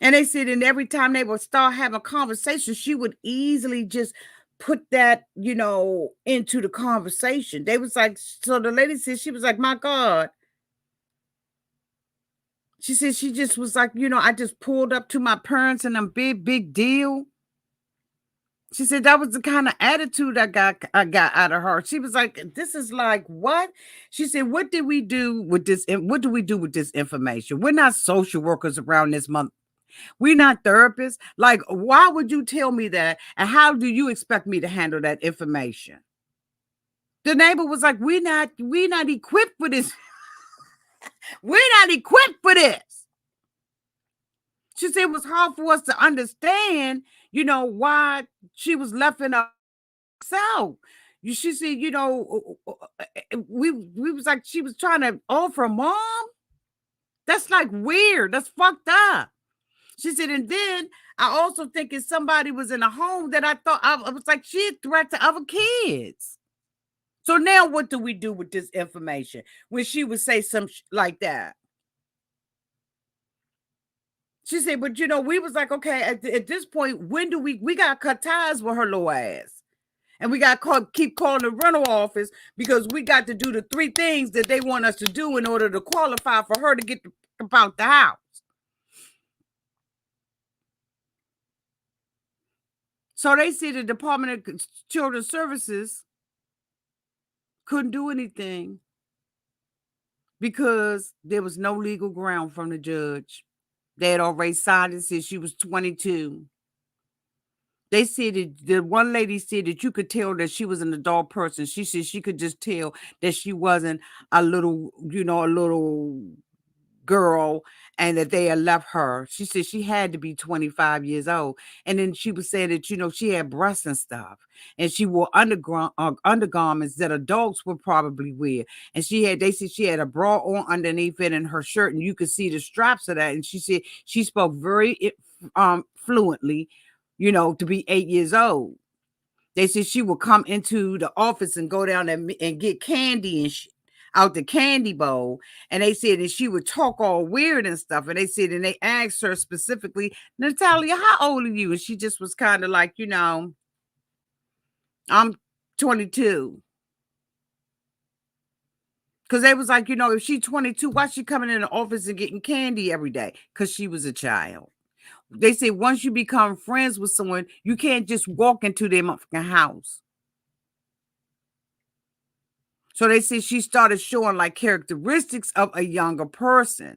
And they said, and every time they would start having conversation, she would easily just put that, into the conversation. They was like, so the lady said, she was like, my God. She said, she just was like, I just pulled up to my parents and I'm big deal. She said that was the kind of attitude I got out of her. She was like, this is like what? She said, what did we do with this? What do we do with this information? We're not social workers around this month. We're not therapists. Like, why would you tell me that? And how do you expect me to handle that information? The neighbor was like, we're not equipped for this. We're not equipped for this. She said it was hard for us to understand, why she was left in a cell. She said, we was like, she was trying to offer mom. That's like weird. That's fucked up. She said, and then I also think if somebody was in a home that I thought I was like, she a threat to other kids. So now what do we do with this information when she would say some like that? She said, but we was like, okay, at this point, when do we got to cut ties with her little ass? And we got to keep calling the rental office because we got to do the 3 things that they want us to do in order to qualify for her to get about the house. So they said the Department of Children's Services couldn't do anything because there was no legal ground from the judge. They had already signed it since she was 22. They said that the one lady said that you could tell that she was an adult person. She said she could just tell that she wasn't a little girl and that they had left her. She said she had to be 25 years old. And then she was saying that, she had breasts and stuff. And she wore undergarments that adults would probably wear. And they said she had a bra on underneath it and her shirt, and you could see the straps of that. And she said she spoke very fluently, to be 8 years old. They said she would come into the office and go down and get candy and out the candy bowl. And they said that she would talk all weird and stuff. And they said, and they asked her specifically, Natalia, how old are you? And she just was kind of like, I'm 22. Because they was like, if she's 22, why she coming in the office and getting candy every day? Because she was a child. They say once you become friends with someone, you can't just walk into their motherfucking house. So they say she started showing like characteristics of a younger person.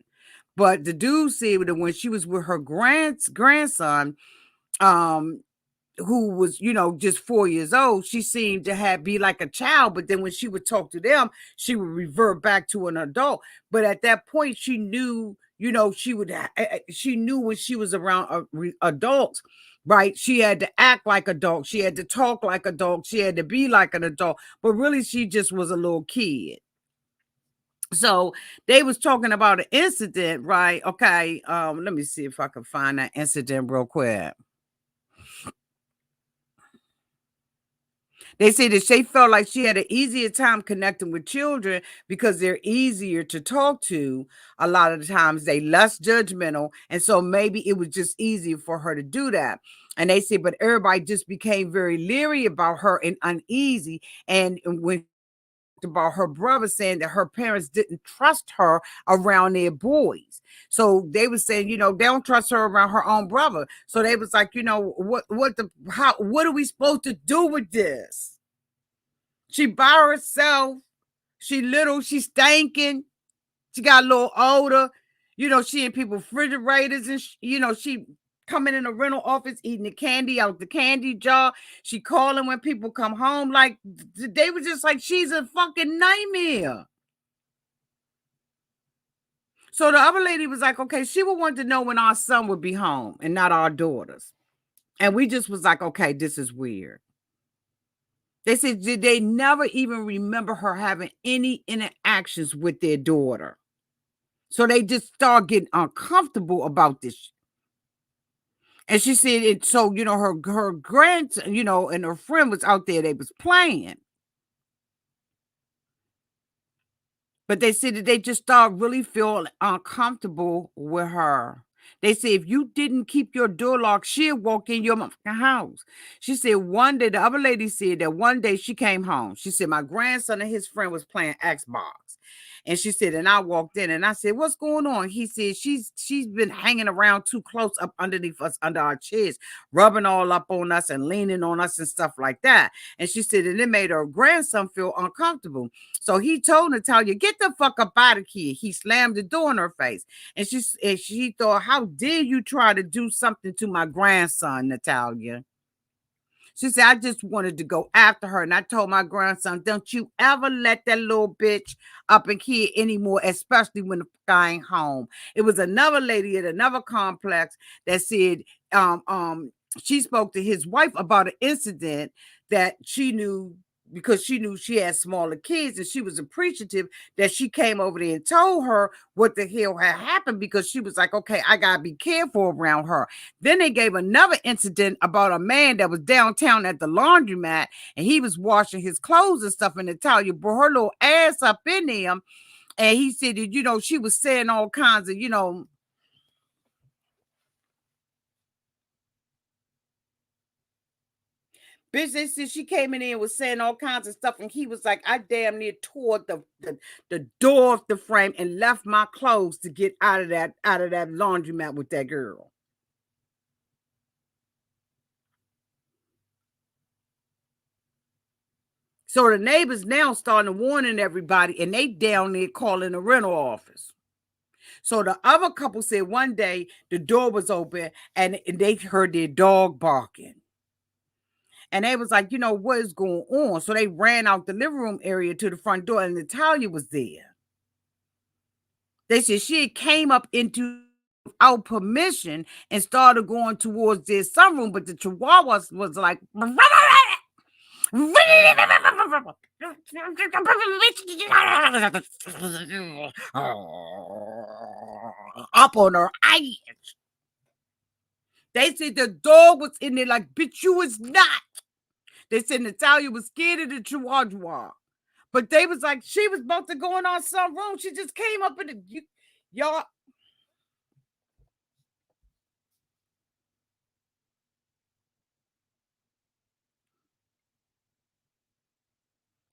But the dude said that when she was with her grandson, who was, just 4 years old, she seemed to be like a child. But then when she would talk to them, she would revert back to an adult. But at that point, she knew, she knew when she was around adults, right? She had to act like a dog. She had to talk like a dog. She had to be like an adult. But really, she just was a little kid. So they was talking about an incident, right? Okay, let me see if I can find that incident real quick. They say that she felt like she had an easier time connecting with children because they're easier to talk to. A lot of the times they less judgmental. And so maybe it was just easier for her to do that. And they say, but everybody just became very leery about her and uneasy. And when about her brother saying that her parents didn't trust her around their boys. So they were saying, they don't trust her around her own brother. So they was like, what are we supposed to do with this? She by herself. She little, she stinking. She got a little older. She in people's refrigerators and, she coming in the rental office, eating the candy out the candy jar. She calling when people come home. Like, they were just like, she's a fucking nightmare. So the other lady was like, okay, she would want to know when our son would be home and not our daughters. And we just was like, okay, this is weird. They said they never even remember her having any interactions with their daughter. So they just start getting uncomfortable about this. And she said it, so, her grandson, and her friend was out there, they was playing. But they said that they just start really feeling uncomfortable with her. They say if you didn't keep your door locked, she'll walk in your motherfucking house. She said one day, the other lady said that one day she came home. She said my grandson and his friend was playing Xbox. And she said, and I walked in and I said, what's going on? He said, she's been hanging around too close up underneath us, under our chairs, rubbing all up on us and leaning on us and stuff like that. And she said, and it made her grandson feel uncomfortable. So he told Natalia, get the fuck up out of here. He slammed the door in her face. And she thought, how dare you try to do something to my grandson, Natalia? She said, I just wanted to go after her. And I told my grandson, don't you ever let that little bitch up in here anymore, especially when the guy ain't home. It was another lady at another complex that said she spoke to his wife about an incident that she knew, because she knew she had smaller kids, and she was appreciative that she came over there and told her what the hell had happened, because she was like, okay, I gotta be careful around her. Then they gave another incident about a man that was downtown at the laundromat, and he was washing his clothes and stuff, and Natalia brought her little ass up in there, and he said that, she was saying all kinds of, bitch, they said she came in there and was saying all kinds of stuff, and he was like, I damn near tore the door off the frame and left my clothes to get out of that laundromat with that girl. So the neighbors now starting warning everybody, and they down there calling the rental office. So the other couple said one day the door was open and they heard their dog barking. And they was like, what is going on? So they ran out the living room area to the front door, and Natalia was there. They said she came up into without permission and started going towards their sunroom, but the Chihuahua was like up on her eyes. They said the dog was in there like, bitch, you was not. They said Natalia was scared of the Chihuahua. But they was like, she was about to go in our sunroom. She just came up in the, y'all.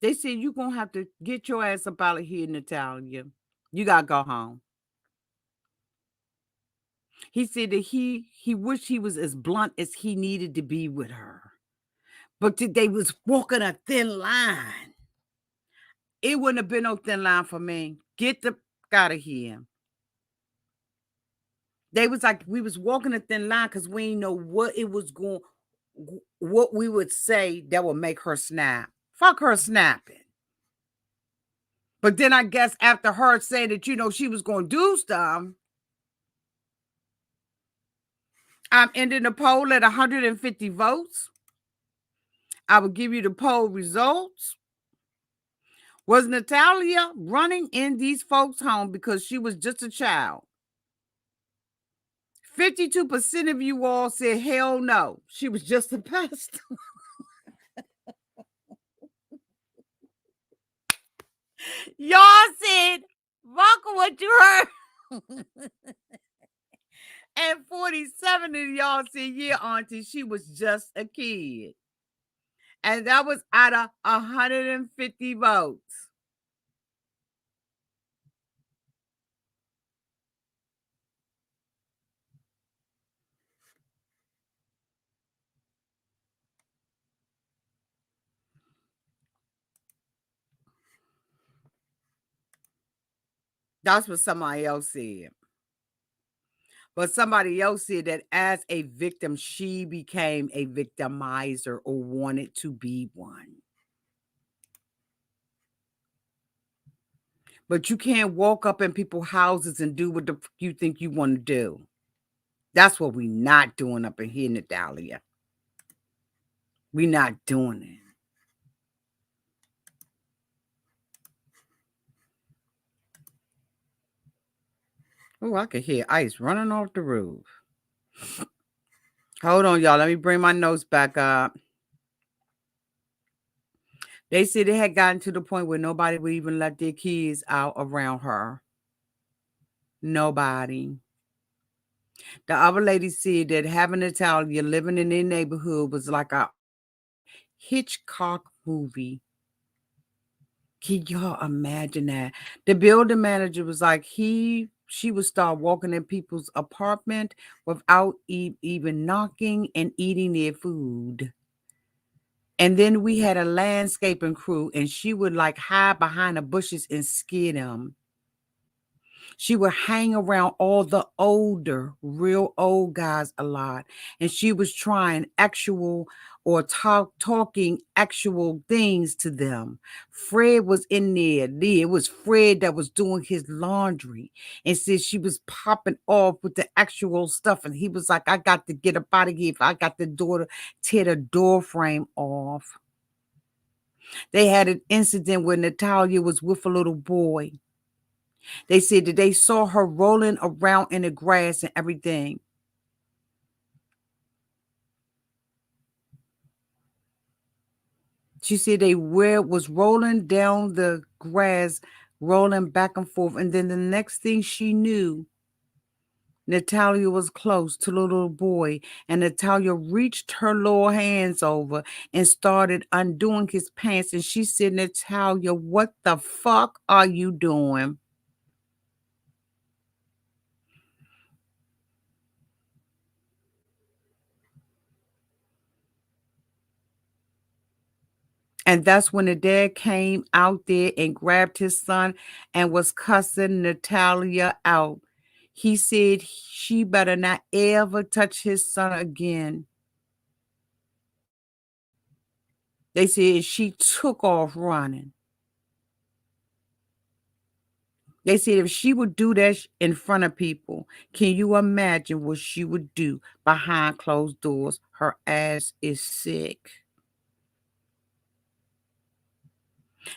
They said, you're going to have to get your ass up out of here, Natalia. You got to go home. He said that he wished he was as blunt as he needed to be with her. But they was walking a thin line. It wouldn't have been no thin line for me. Get the out of here. They was like, we was walking a thin line because we didn't know what it was going, what we would say that would make her snap. Fuck her snapping. But then I guess after her saying that, she was going to do stuff, I'm ending the poll at 150 votes. I will give you the poll results. Was Natalia running in these folks' home because she was just a child? 52% of you all said, hell no, she was just a pest. Y'all said, fuck what you heard. And 47 of y'all said, yeah, Auntie, she was just a kid. And that was out of 150 votes. That's what somebody else said. But somebody else said that as a victim, she became a victimizer or wanted to be one. But you can't walk up in people's houses and do what you think you want to do. That's what we not doing up in here, Natalia. We not doing it. Oh, I can hear ice running off the roof. Hold on, y'all. Let me bring my notes back up. They said it had gotten to the point where nobody would even let their kids out around her. Nobody. The other lady said that having Natalia living in their neighborhood was like a Hitchcock movie. Can y'all imagine that? The building manager was like, she would start walking in people's apartment without even knocking and eating their food. And then we had a landscaping crew, and she would like hide behind the bushes and scare them. She would hang around all the older, real old guys a lot. And she was trying actual or talking actual things to them. Fred was in there. It was Fred that was doing his laundry and said she was popping off with the actual stuff. And he was like, I got to get up out of here if I got the door to tear the door frame off. They had an incident where Natalia was with a little boy. They said that they saw her rolling around in the grass and everything. She said they was rolling down the grass, rolling back and forth. And then the next thing she knew, Natalia was close to the little boy. And Natalia reached her little hands over and started undoing his pants. And she said, Natalia, what the fuck are you doing? And that's when the dad came out there and grabbed his son and was cussing Natalia out. He said she better not ever touch his son again. They said she took off running. They said if she would do that in front of people, can you imagine what she would do behind closed doors? Her ass is sick.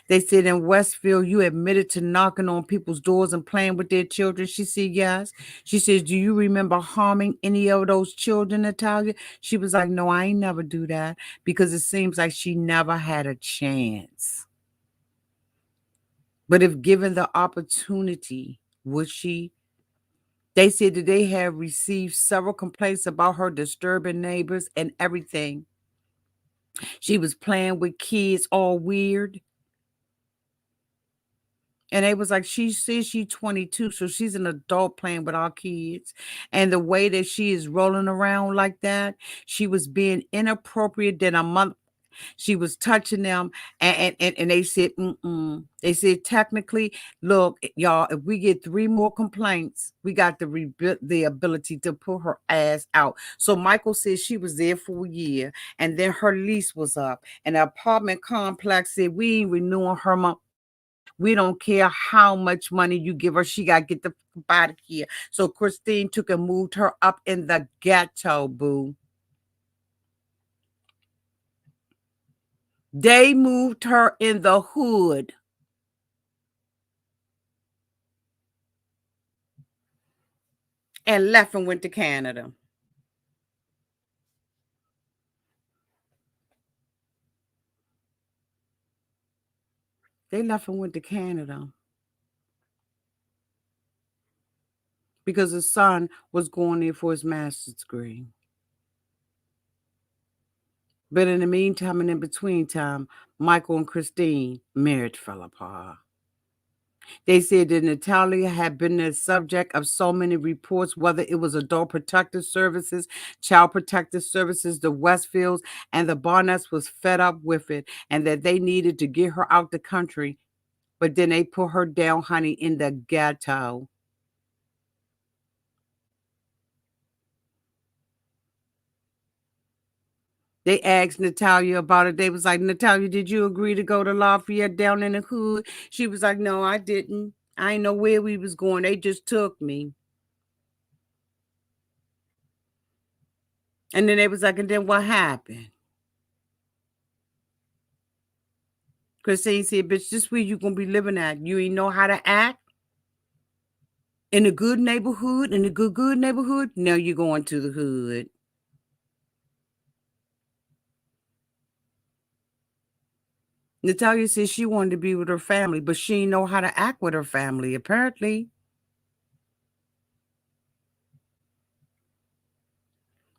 They said in Westfield, you admitted to knocking on people's doors and playing with their children. She said, yes. She says, do you remember harming any of those children, Natalia? She was like, no, I ain't never do that because it seems like she never had a chance. But if given the opportunity, would she? They said that they have received several complaints about her disturbing neighbors and everything. She was playing with kids all weird. And they was like, she says she's 22, so she's an adult playing with our kids. And the way that she is rolling around like that, she was being inappropriate. Then a month, she was touching them, and they said, They said, technically, look, y'all, if we get 3 more complaints, we got the ability to put her ass out. So Michael said she was there for a year, and then her lease was up, and the apartment complex said, we ain't renewing her month. We don't care how much money you give her. She got to get the fuck out of here. So Christine took and moved her up in the ghetto, boo. They moved her in the hood. And left and went to Canada. They left and went to Canada. Because his son was going there for his master's degree. But in the meantime and in between time, Michael and Christine marriage fell apart. They said that Natalia had been the subject of so many reports, whether it was Adult Protective Services, Child Protective Services, the Westfields, and the Barnetts was fed up with it and that they needed to get her out the country. But then they put her down, honey, in the ghetto. They asked Natalia about it. They was like, Natalia, did you agree to go to Lafayette down in the hood? She was like, no, I didn't. I didn't know where we was going. They just took me. And then they was like, and then what happened? Christine said, bitch, this where you gonna be living at. You ain't know how to act in a good neighborhood, in a good neighborhood. Now you're going to the hood. Natalia said she wanted to be with her family, but she didn't know how to act with her family, apparently.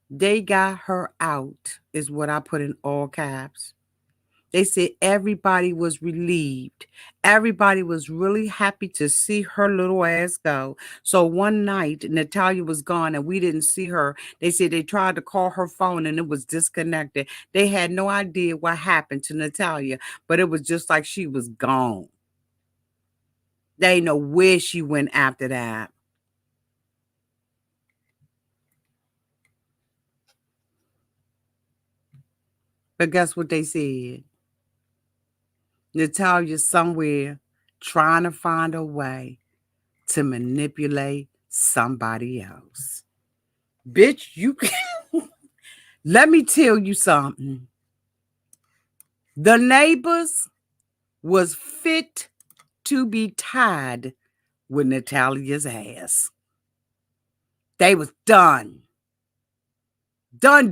They got her out, is what I put in all caps. They said everybody was relieved. Everybody was really happy to see her little ass go. So one night, Natalia was gone and we didn't see her. They said they tried to call her phone and it was disconnected. They had no idea what happened to Natalia, but it was just like she was gone. They didn't know where she went after that. But guess what they said? Natalia's somewhere trying to find a way to manipulate somebody else. Bitch, you can. Let me tell you something. The neighbors was fit to be tied with Natalia's ass. They was done. Done.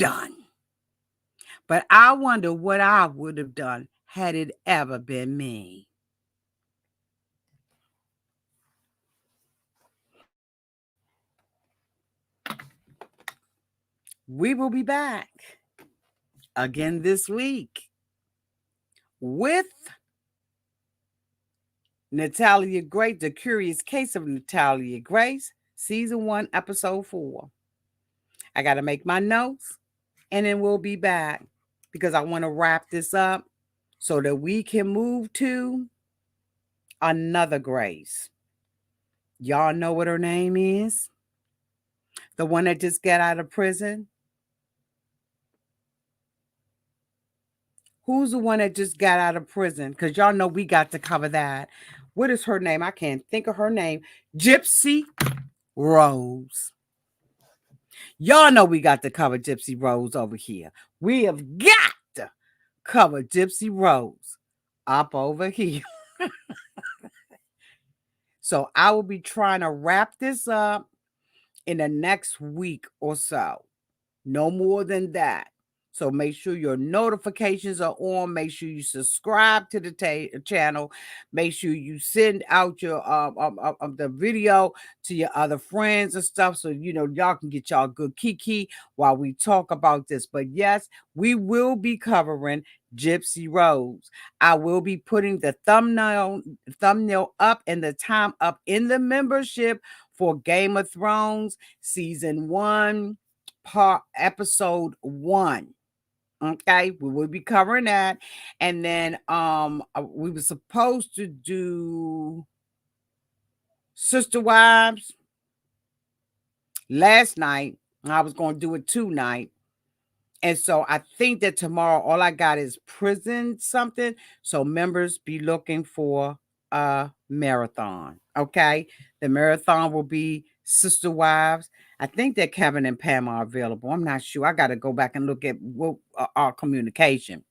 But I wonder what I would have done had it ever been me. We will be back again this week with Natalia Grace, The Curious Case of Natalia Grace, Season 1, Episode 4. I got to make my notes, and then we'll be back because I want to wrap this up so that we can move to another Grace. Y'all know what her name is? The one that just got out of prison? Who's the one that just got out of prison? Because y'all know we got to cover that. What is her name? I can't think of her name. Gypsy Rose. Y'all know we got to cover Gypsy Rose over here. We have got to cover Gypsy Rose up over here. So I will be trying to wrap this up in the next week or so. No more than that. So make sure your notifications are on. Make sure you subscribe to the channel. Make sure you send out your the video to your other friends and stuff, so you know y'all can get y'all good kiki while we talk about this. But yes, we will be covering Gypsy Rose. I will be putting the thumbnail up and the time up in the membership for Game of Thrones Season 1. Episode 1. Okay, we will be covering that. And then we were supposed to do Sister Wives last night. I was going to do it tonight. And so I think that tomorrow all I got is prison something. So members be looking for a marathon. Okay, the marathon will be Sister Wives. I think that Kevin and Pam are available. I'm not sure. I got to go back and look at our communication.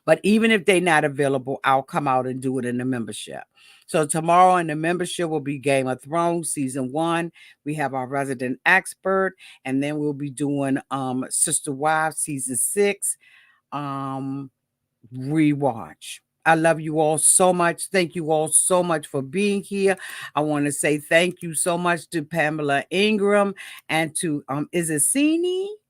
But even if they're not available, I'll come out and do it in the membership. So tomorrow in the membership will be Game of Thrones Season 1. We have our resident expert, and then we'll be doing Sister Wives Season 6 rewatch. I love you all so much. Thank you all so much for being here. I want to say thank you so much to Pamela Ingram and to is it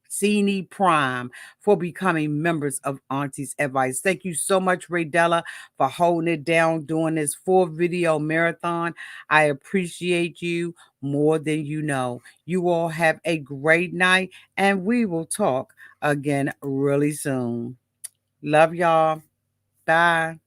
Cine Prime for becoming members of Auntie's Advice. Thank you so much, Raydella, for holding it down, doing this 4-video marathon. I appreciate you more than you know. You all have a great night, and we will talk again really soon. Love y'all. Bye.